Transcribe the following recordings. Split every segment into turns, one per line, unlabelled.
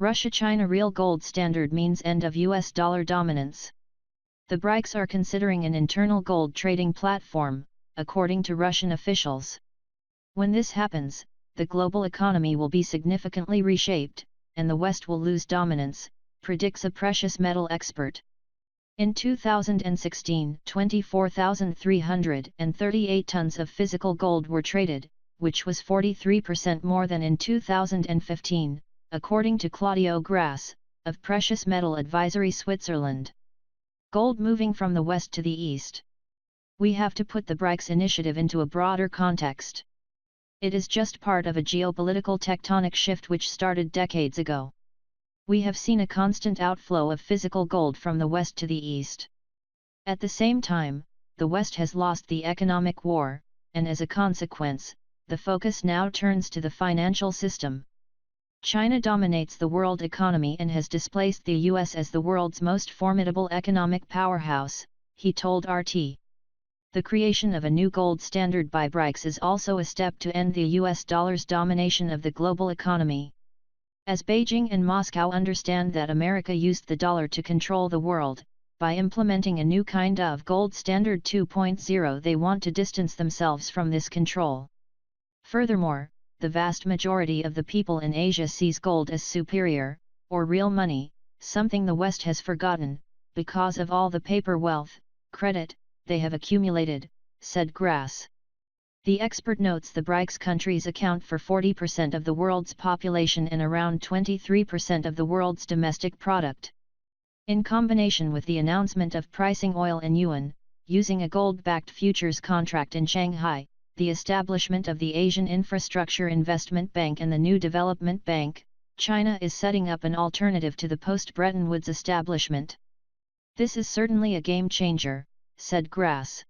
Russia-China real gold standard means end of US dollar dominance. The BRICS are considering an internal gold trading platform, according to Russian officials. When this happens, the global economy will be significantly reshaped, and the West will lose dominance, predicts a precious metal expert. In 2016, 24,338 tons of physical gold were traded, which was 43% more than in 2015, according to Claudio Grass, of Precious Metal Advisory Switzerland. Gold moving from the west to the east. We have to put the BRICS initiative into a broader context. It is just part of a geopolitical tectonic shift which started decades ago. We have seen a constant outflow of physical gold from the west to the east. At the same time, the West has lost the economic war, and as a consequence, the focus now turns to the financial system. China dominates the world economy and has displaced the US as the world's most formidable economic powerhouse, he told RT. The creation of a new gold standard by BRICS is also a step to end the US dollar's domination of the global economy. As Beijing and Moscow understand that America used the dollar to control the world, by implementing a new kind of gold standard 2.0 they want to distance themselves from this control. Furthermore, the vast majority of the people in Asia sees gold as superior, or real money, something the West has forgotten, because of all the paper wealth, credit, they have accumulated, said Grass. The expert notes the BRICS countries account for 40% of the world's population and around 23% of the world's domestic product. In combination with the announcement of pricing oil in yuan, using a gold-backed futures contract in Shanghai, the establishment of the Asian Infrastructure Investment Bank and the New Development Bank, China is setting up an alternative to the post-Bretton Woods establishment. This is certainly a game changer, said Grass.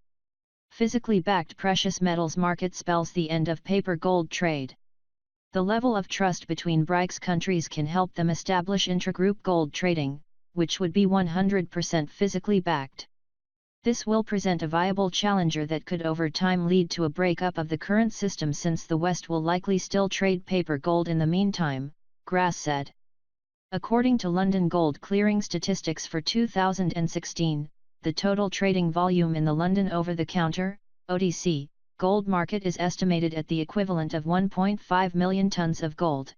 Physically backed precious metals market spells the end of paper gold trade. The level of trust between BRICS countries can help them establish intragroup gold trading, which would be 100% physically backed. This will present a viable challenger that could over time lead to a breakup of the current system since the West will likely still trade paper gold in the meantime, Grass said. According to London Gold Clearing statistics for 2016, the total trading volume in the London over-the-counter, OTC, gold market is estimated at the equivalent of 1.5 million tons of gold.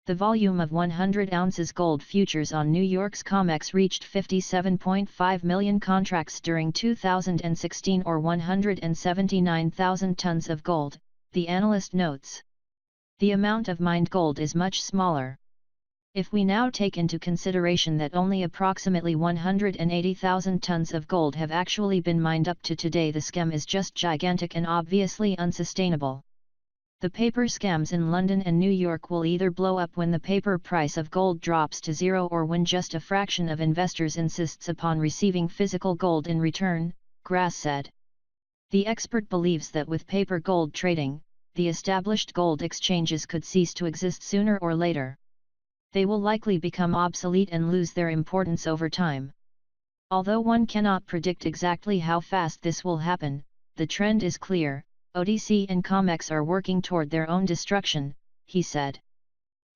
The volume of 100 ounces gold futures on New York's COMEX reached 57.5 million contracts during 2016 or 179,000 tons of gold, the analyst notes. The amount of mined gold is much smaller. If we now take into consideration that only approximately 180,000 tons of gold have actually been mined up to today, the scam is just gigantic and obviously unsustainable. The paper scams in London and New York will either blow up when the paper price of gold drops to zero or when just a fraction of investors insists upon receiving physical gold in return, Grass said. The expert believes that with paper gold trading, the established gold exchanges could cease to exist sooner or later. They will likely become obsolete and lose their importance over time. Although one cannot predict exactly how fast this will happen, the trend is clear. OTC and COMEX are working toward their own destruction, he said.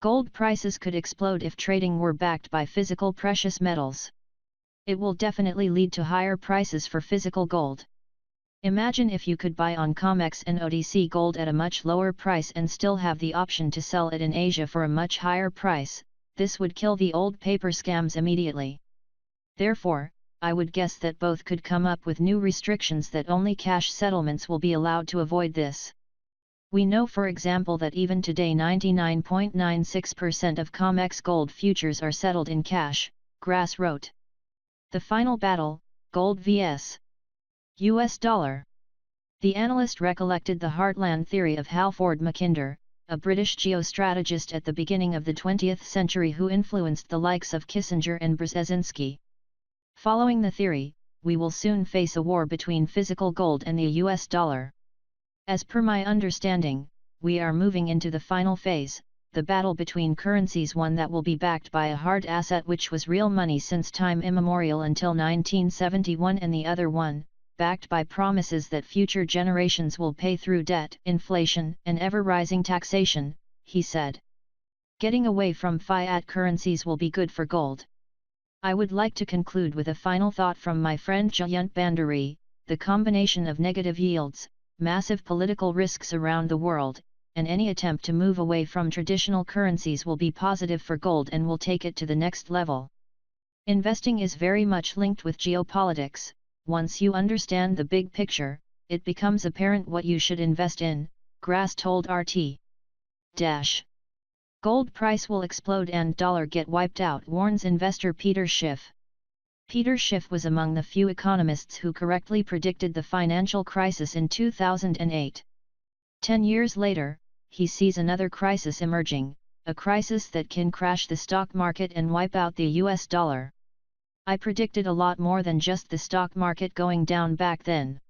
Gold prices could explode if trading were backed by physical precious metals. It will definitely lead to higher prices for physical gold. Imagine if you could buy on COMEX and OTC gold at a much lower price and still have the option to sell it in Asia for a much higher price. This would kill the old paper scams immediately. Therefore, I would guess that both could come up with new restrictions that only cash settlements will be allowed to avoid this. We know for example that even today 99.96% of COMEX gold futures are settled in cash, Grass wrote. The final battle, gold vs. US dollar. The analyst recollected the heartland theory of Halford Mackinder, a British geostrategist at the beginning of the 20th century who influenced the likes of Kissinger and Brzezinski. Following the theory, we will soon face a war between physical gold and the US dollar. As per my understanding, we are moving into the final phase, the battle between currencies, one that will be backed by a hard asset which was real money since time immemorial until 1971, and the other one, backed by promises that future generations will pay through debt, inflation, and ever-rising taxation, he said. Getting away from fiat currencies will be good for gold. I would like to conclude with a final thought from my friend Jayant Bandari: the combination of negative yields, massive political risks around the world, and any attempt to move away from traditional currencies will be positive for gold and will take it to the next level. Investing is very much linked with geopolitics. Once you understand the big picture, it becomes apparent what you should invest in, Grass told RT. Gold price will explode and dollar get wiped out, warns investor Peter Schiff. Peter Schiff was among the few economists who correctly predicted the financial crisis in 2008. 10 years later, he sees another crisis emerging, a crisis that can crash the stock market and wipe out the US dollar. I predicted a lot more than just the stock market going down back then.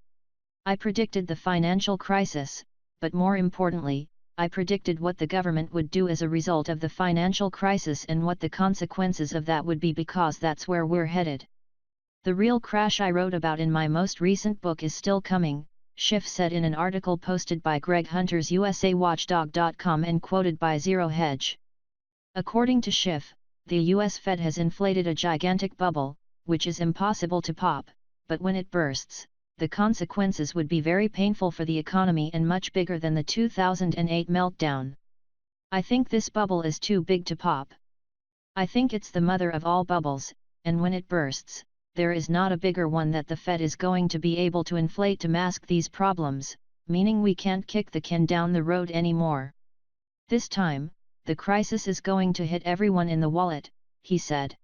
I predicted the financial crisis, but more importantly, I predicted what the government would do as a result of the financial crisis and what the consequences of that would be, because that's where we're headed. The real crash I wrote about in my most recent book is still coming, Schiff said in an article posted by Greg Hunter's USAWatchdog.com and quoted by Zero Hedge. According to Schiff, the US Fed has inflated a gigantic bubble, which is impossible to pop, but when it bursts, the consequences would be very painful for the economy and much bigger than the 2008 meltdown. I think this bubble is too big to pop. I think it's the mother of all bubbles, and when it bursts, there is not a bigger one that the Fed is going to be able to inflate to mask these problems, meaning we can't kick the can down the road anymore. This time, the crisis is going to hit everyone in the wallet, he said.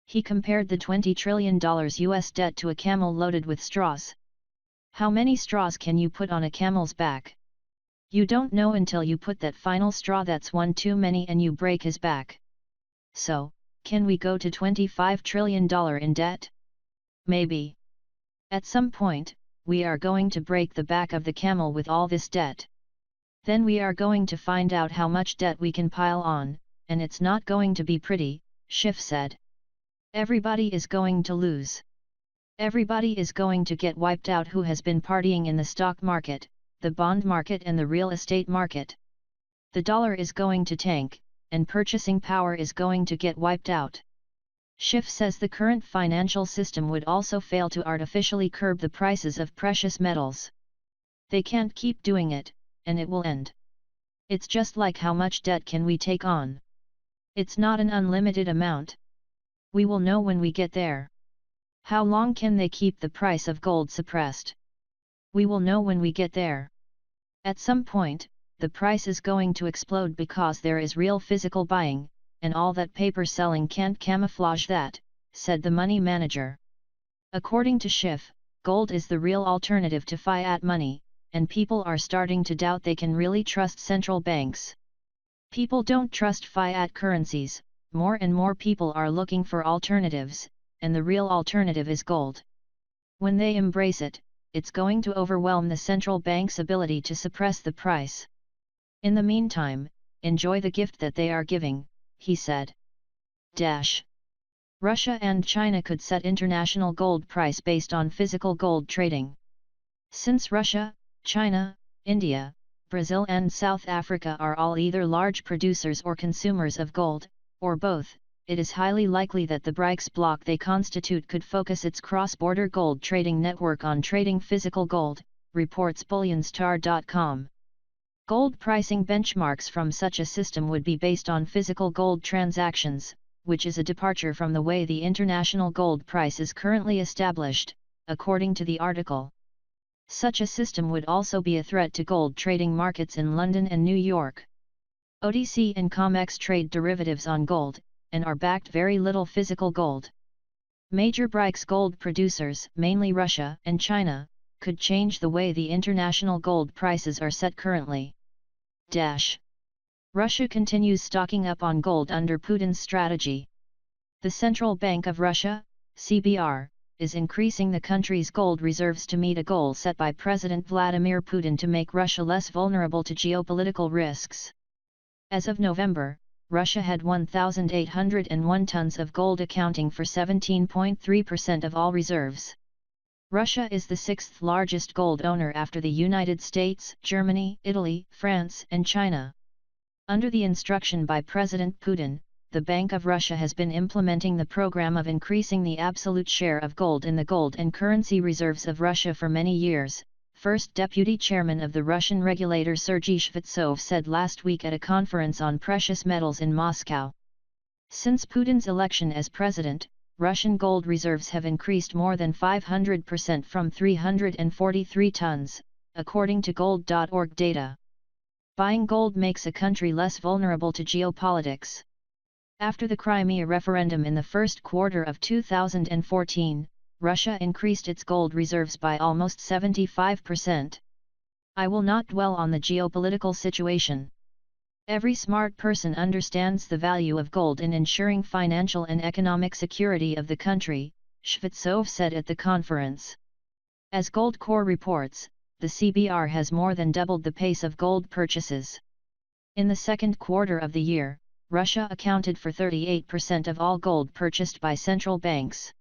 He compared the $20 trillion US debt to a camel loaded with straws. How many straws can you put on a camel's back? You don't know until you put that final straw. That's one too many and you break his back. So, can we go to $25 trillion in debt? Maybe. At some point, we are going to break the back of the camel with all this debt. Then we are going to find out how much debt we can pile on, and it's not going to be pretty, Schiff said. Everybody is going to lose. Everybody is going to get wiped out who has been partying in the stock market, the bond market and the real estate market. The dollar is going to tank, and purchasing power is going to get wiped out. Schiff says the current financial system would also fail to artificially curb the prices of precious metals. They can't keep doing it, and it will end. It's just like how much debt can we take on? It's not an unlimited amount. We will know when we get there. How long can they keep the price of gold suppressed? We will know when we get there. At some point, the price is going to explode because there is real physical buying, and all that paper selling can't camouflage that, said the money manager. According to Schiff, gold is the real alternative to fiat money, and people are starting to doubt they can really trust central banks. People don't trust fiat currencies, more and more people are looking for alternatives, and the real alternative is gold. When they embrace it, it's going to overwhelm the central bank's ability to suppress the price. In the meantime, enjoy the gift that they are giving, he said. Russia and China could set international gold price based on physical gold trading. Since Russia, China, India, Brazil and South Africa are all either large producers or consumers of gold, or both, it is highly likely that the BRICS bloc they constitute could focus its cross-border gold trading network on trading physical gold, reports BullionStar.com. Gold pricing benchmarks from such a system would be based on physical gold transactions, which is a departure from the way the international gold price is currently established, according to the article. Such a system would also be a threat to gold trading markets in London and New York. OTC and COMEX trade derivatives on gold, and are backed very little physical gold. Major BRICS gold producers, mainly Russia and China, could change the way the international gold prices are set currently. Russia continues stocking up on gold under Putin's strategy. The Central Bank of Russia, CBR, is increasing the country's gold reserves to meet a goal set by President Vladimir Putin to make Russia less vulnerable to geopolitical risks. As of November, Russia had 1,801 tons of gold, accounting for 17.3% of all reserves. Russia is the sixth largest gold owner after the United States, Germany, Italy, France and China. Under the instruction by President Putin, the Bank of Russia has been implementing the program of increasing the absolute share of gold in the gold and currency reserves of Russia for many years, First Deputy Chairman of the Russian regulator Sergei Shvetsov said last week at a conference on precious metals in Moscow. Since Putin's election as president, Russian gold reserves have increased more than 500% from 343 tons, according to gold.org data. Buying gold makes a country less vulnerable to geopolitics. After the Crimea referendum in the first quarter of 2014, Russia increased its gold reserves by almost 75%. I will not dwell on the geopolitical situation. Every smart person understands the value of gold in ensuring financial and economic security of the country, Shvetsov said at the conference. As Goldcore reports, the CBR has more than doubled the pace of gold purchases. In the second quarter of the year, Russia accounted for 38% of all gold purchased by central banks.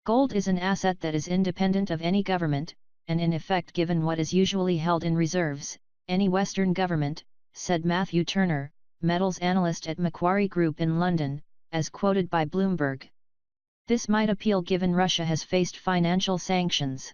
Gold is an asset that is independent of any government, and in effect given what is usually held in reserves, any Western government, said Matthew Turner, metals analyst at Macquarie Group in London, as quoted by Bloomberg. This might appeal given Russia has faced financial sanctions.